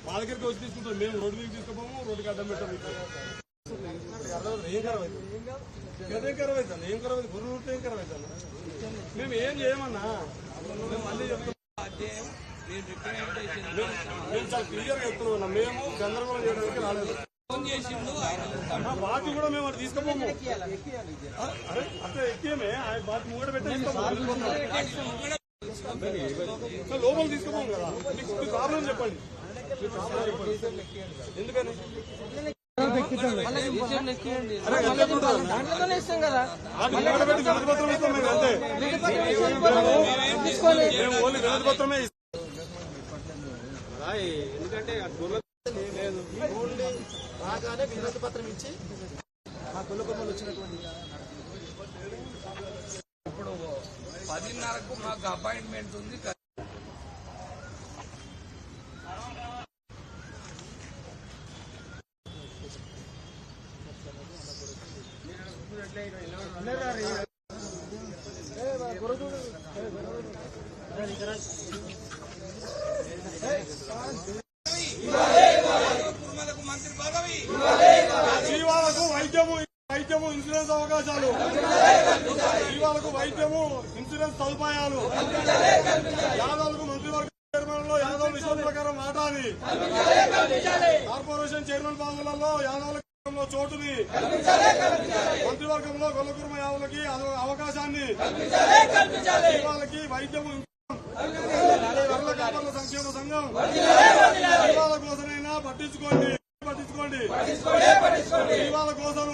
మా దగ్గరికి వచ్చి తీసుకుంటాం. మేము రోడ్డు మీద తీసుకుపోము, రోడ్డుకి అడ్డం పెట్టాము. ఏం ఖరాబ్ అవుతుంది? ఏం ఖరాబ్ అవుతుంది? ఏం ఖరాబ్ అవుతుంది? గుర్రు ఏం ఖరాబ్ అవుతుంది? మేము ఏం చేయమన్నా, మేము మళ్ళీ చెప్తున్నాం. మేము చాలా క్లియర్ గా చెప్తున్నాం. మేము గందరగోళం చేయడానికి రాలేదు. బాటి కూడా మేము అటు తీసుకుపోము. అరే అట్లా ఎక్కేమే బాటి కూడా పెట్టేస్తాము. లోపల తీసుకుపోము కదా. మీకు ప్రాబ్లం చెప్పండి. ఎందుకని వినతిపత్రం ఇస్తాం మేము. అంతే, ఓన్లీ వినతిపత్రమే ఇస్తాం. ఎందుకంటే రాగానే వినతి పత్రం ఇచ్చి మా కొమ్మలు వచ్చినటువంటి ఇప్పుడు 10:30కు మాకు అపాయింట్మెంట్ ఉంది. మంత్రి పదవి, జీవాలకు వైద్యము ఇన్సూరెన్స్ అవకాశాలు, జీవాలకు వైద్యము ఇన్సూరెన్స్ సదుపాయాలు, యాదవులకు మంత్రివర్గ చైర్మన్ లో యాదవ్ విషయం ప్రకారం వాటాని, కార్పొరేషన్ చైర్మన్ పదవులలో యాదవుల చోటుని, మంత్రివర్గంలో గొల్లకుర్మ యాదవులకి అవకాశాన్ని, జీవాలకి వైద్యము, సంక్షేమ సంఘం జీవాల కోసమైనా పట్టించుకోండి. జీవాల కోసం